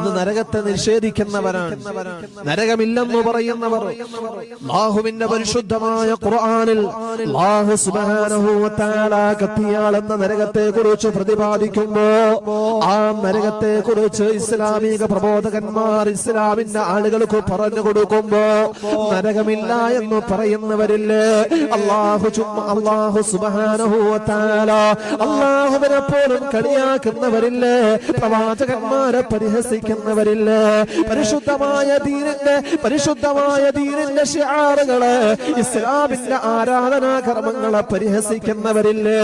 ഇന്ന് നരകത്തെ നിഷേധിക്കുന്നവരാണ്, നരകമില്ലെന്ന് പറയുന്നവർ. അല്ലാഹുവിന്റെ പരിശുദ്ധമായ ഖുർആനിൽ അല്ലാഹു സുബ്ഹാനഹു വ തആല കത്തിയാൾ എന്ന നരകത്തെ കുറിച്ച് പ്രതിപാദിക്കുമ്പോ ആ നരകത്തെ കുറിച്ച് ഇസ്ലാമിക പ്രബോധകന്മാർ ഇസ്ലാമിന്റെ ആളുകൾക്ക് പറഞ്ഞു കൊടുക്കുമ്പോ നരകമില്ല എന്ന് പറയുന്നവരില്ലേ? അല്ലാഹു സുബ്ഹാനഹു വ തആല അല്ലാഹുവിനെ പോലും കളിയാക്കുന്നവരില്ലേ? പ്രവാചകന്മാരെ പരിഹസിക്കുന്നവരില്ലേ? പരിശുദ്ധമായ ദീനിന്റെ ശിആറുകളെ, ഇസ്ലാമിന്റെ ആരാധനാ കർമ്മങ്ങളെ പരിഹസിക്കുന്നവരില്ലേ?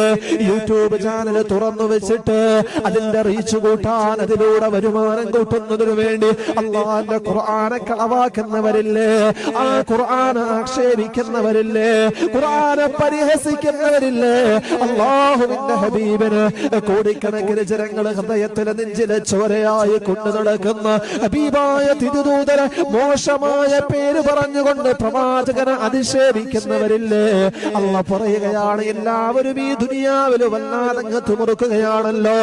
യൂട്യൂബ് ചാനൽ തുറന്നു വെച്ചിട്ട് അതിന്റെ റീച്ച് കൂട്ടാൻ, അതിലൂടെ വരുമാനം കൂട്ടുന്നതിനു വേണ്ടി അല്ലാഹുവിന്റെ ഖുർആനെ കളവാക്കുന്നവരില്ലേ? ആ ഖുർആനെ ആക്ഷേപിക്കുന്നവരില്ലേ? ഖുർആനെ പരിഹസിക്കുന്നവരില്ലേ? അല്ലാഹുവിന്റെ ഹബീബിന് കോടിക്കണക്കിന് ജനങ്ങളെ ഹൃദയത്തിലെ നെഞ്ചിലെ ചോരയായി കൊണ്ടു നടക്കുന്ന ഹബീബായ തിരുദൂതരെ മോശമായ പേര് പറഞ്ഞുകൊണ്ട് പ്രവാചകനെ അധിക്ഷേപിക്കുന്നവരില്ലേ? അല്ലാഹു പറയുകയാണ്, എല്ലാവരും ഈ ദുനിയാവിൽ വല്ലാതെ തുമുറുക്കുകയാണല്ലോ.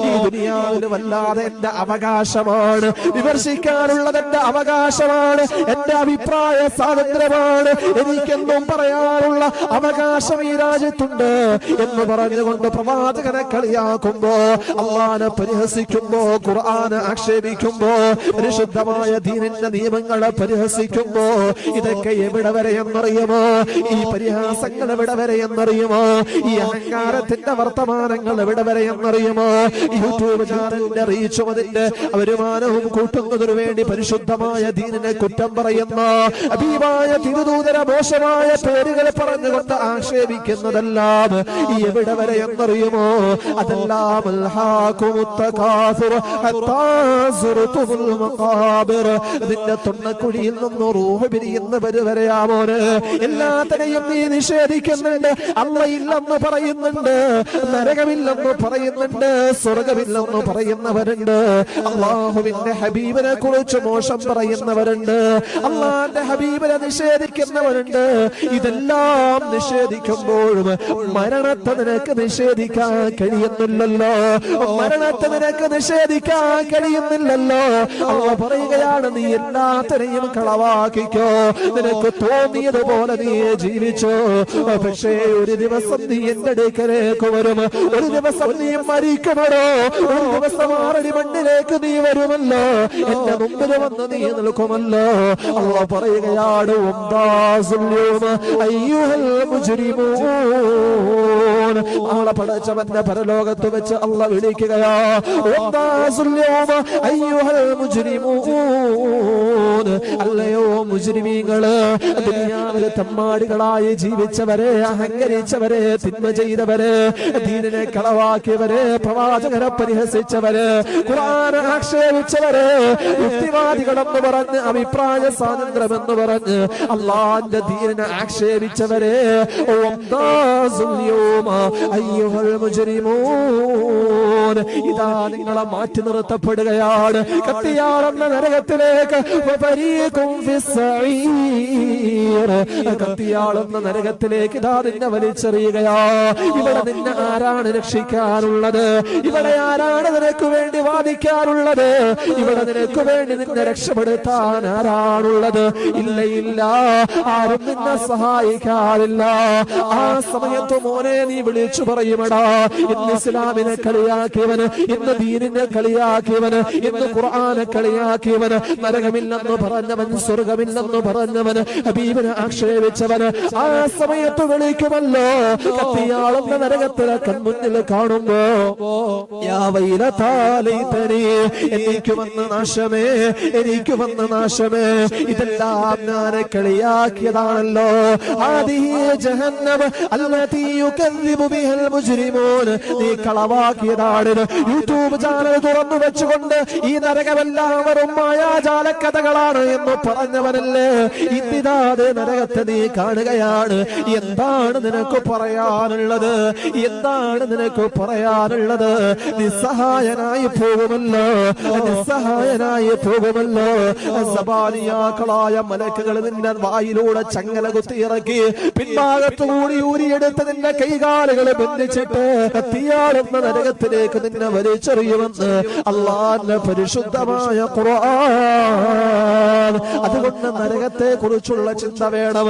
ഈ ദുനിയാവിൽ വല്ലാതെ എന്റെ അവകാശമാണ്, വിമർശിക്കാനുള്ളത് എന്റെ അവകാശമാണ്, എന്റെ അഭിപ്രായ സ്വാതന്ത്ര്യമാണ്, എനിക്കെന്നും പറയാനുള്ള അവകാശം ഈ രാജ്യത്തുണ്ട് എന്ന് പറഞ്ഞുകൊണ്ട് പ്രവാചകനെ കളിയാക്കുമ്പോ, അല്ലാഹുവിനെ പരിഹസിക്കുമ്പോ, ഖുർആനെ ആക്ഷേപിക്കുമ്പോ, പരിശുദ്ധമായ ദീനിന്റെ നിയമങ്ങളെ പരിഹസിക്കുമ്പോ, ഇതൊക്കെ എവിടെ വരെ എന്നറിയുമോ? ഈ പരിഹാസങ്ങൾ എവിടെ വരെ എന്നറിയുമോ? ഈ അഹങ്കാരത്തിന്റെ വർത്തമാനങ്ങൾ എവിടെ വരെ എന്നറിയുമോ? യൂട്യൂബ് ചാനലിന്റെ റീച്ചും അതിന്റെ വരുമാനവും കൂട്ടുന്നതിനു വേണ്ടി പരിശുദ്ധമായ ദീനിനെ കുറ്റം പറയുന്ന ഹബീബായ തിരുദൂതരെ മോശമായ പേരുകൾ പറഞ്ഞുകൊണ്ട് ആക്ഷേപിക്കുന്നതെല്ലാം എവിടെ വരെ എന്നറിയുമോ? അതെല്ലാം അതിന്റെ തൊണ്ണക്കുഴിയിൽ നിന്ന് റൂഹ് പിരിയുന്നവര് വരെയാമോന്. എല്ലാത്തിനെയും നീ നിഷേധിക്കുന്നുണ്ട്. അള്ളയില്ലെന്ന് പറയുന്നുണ്ട്, നരകമില്ലെന്ന് പറയുന്നുണ്ട്, സ്വർഗമില്ലെന്ന് പറയുന്നവരുണ്ട്, അള്ളാഹുവിന്റെ ഹബീബിനെ കുറിച്ച് മോശം പറയുന്നവരുണ്ട്, അള്ളാന്റെ ഹബീബിനെ നിഷേധിക്കുന്നവരുണ്ട്. ഇതെല്ലാം നിഷേധിക്കുമ്പോഴും മരണത്തെ നിനക്ക് നിഷേധിക്കാൻ കഴിയുന്നില്ലല്ലോ, മരണത്തെ നിനക്ക് നിഷേധിക്കാൻ കഴിയുന്നില്ലല്ലോ. അള്ളാഹു പറയുകയാണ്, നീ എല്ലാത്തിനെയും കളവാക്കിക്കോ, നിനക്ക് തോന്നിയതുപോലെ നീ ജീവിച്ചോ. പക്ഷേ ഒരു ദിവസം നീ എന്റെ അടുക്കലേക്ക് വരും, ഒരു ദിവസം നീ മരിക്കുമല്ലോ, ഒരു ദിവസം ആറടി മണ്ണിലേക്ക് നീ വരുമല്ലോ, എന്റെ മുമ്പിൽ വന്ന് നീ നിൽക്കുമല്ലോ. അള്ളാഹു പറയുകയാണ്, അവളെ പടച്ചവന്റെ പരലോകത്ത് വെച്ച് അള്ളാഹു വിളിക്കുകയാ, അല്ലയോ മുജ്രിമീങ്ങള്, ദുനിയാവിലെ തമ്മാടികളായി ജീവിച്ചവരെ, അഹങ്കരിച്ചവരെ, തിന്മ ചെയ്തവരെ, ദീനിനെ കളവാക്കിയവരെ, പ്രവാചകരെ പരിഹസിച്ചവരെ, ഖുർആനെ ആക്ഷേപിച്ചവരെ, യുക്തിവാദികളെന്ന് പറഞ്ഞ്, അഭിപ്രായ സ്വാതന്ത്ര്യമെന്ന് പറഞ്ഞ് അല്ലാഹുവിന്റെ ദീനിനെ ആക്ഷേപിച്ചവരെ, ഇതാ നിങ്ങളെ മാറ്റി നിർത്തപ്പെടുകയാണ് കത്തിയാളെന്ന നരകത്തിലേക്ക്. കത്തിയാളെന്ന നരകത്തിലേക്ക് ഇതാ നിന്നെ വലിച്ചെറിയുകയാ. ഇവിടെ നിന്നെ ആരാണ് രക്ഷിക്കാനുള്ളത്? ഇവിടെ ആരാണ് നിനക്ക് വേണ്ടി വാദിക്കാനുള്ളത്? ഇവിടെ നിനക്ക് വേണ്ടി നിന്നെ രക്ഷപ്പെടുത്താൻ ആരാണുള്ളത്? ഇല്ല, ഇല്ല, ആരും നിന്നെ സഹായിക്കാറില്ല. ആ സമയത്ത് മോനെ നീ വിളിച്ചു പറയുമടാ, ഇന്ന് ഇസ്ലാമിനെ കളിയാക്കിയവന്, ഇന്ന് ദീനിനെ കളിയാക്കിയവന്, ഇന്ന് ഖുർആനെ കളിയാക്കിയവന്, നരകമില്ലെന്ന് പറഞ്ഞവൻ, സ്വർഗമില്ലെന്ന് പറഞ്ഞവന്, ഹബീബിനെ ആക്ഷേപിച്ചവന് ആ സമയത്ത് വിളിക്കുമല്ലോ. കത്തിയാളുന്ന നരകത്തിലെ കൺമുന്നിൽ കാണുമ്പോ, എനിക്ക് വന്ന നാശമേ, എനിക്ക് വന്ന നാശമേ, ഇതെല്ലാം ഞാൻ കളിയാക്കിയതാണല്ലോ. നീ കളവാക്കിയതാണ്. യൂട്യൂബ് ചാനൽ തുറന്നു വെച്ചുകൊണ്ട് ഈ നരകമെല്ലാം വെറും മായാജാല കഥകളാ നരകമാണ് എന്ന് പറഞ്ഞവനല്ലേ, ഇന്നിതാതെ നരകത്തെ നീ കാണുകയാണ്. എന്താണ് നിനക്ക് പറയാനുള്ളത്? എന്താണ് നിനക്ക് പറയാനുള്ളത്? നിസ്സഹായനായി പോകുമല്ലോ, നിസ്സഹായനായി പോകുമല്ലോ. സബാനിയാക്കളായ മലക്കുകൾ നിന്റെ വായിലൂടെ ചങ്ങല കുത്തിയിറക്കി പിൻഭാഗത്തുകൂടി ഊരിയെടുത്ത് നിന്റെ കൈകാലുകൾ ബന്ധിച്ചിട്ട് തീയാളുന്ന നരകത്തിലേക്ക് നിന്നെ വലിച്ചെറിയുമെന്ന് അല്ലാഹുവിന്റെ പരിശുദ്ധമായ ഖുർആൻ. അതുകൊണ്ട് നരകത്തെ കുറിച്ചുള്ള ചിന്ത വേണം.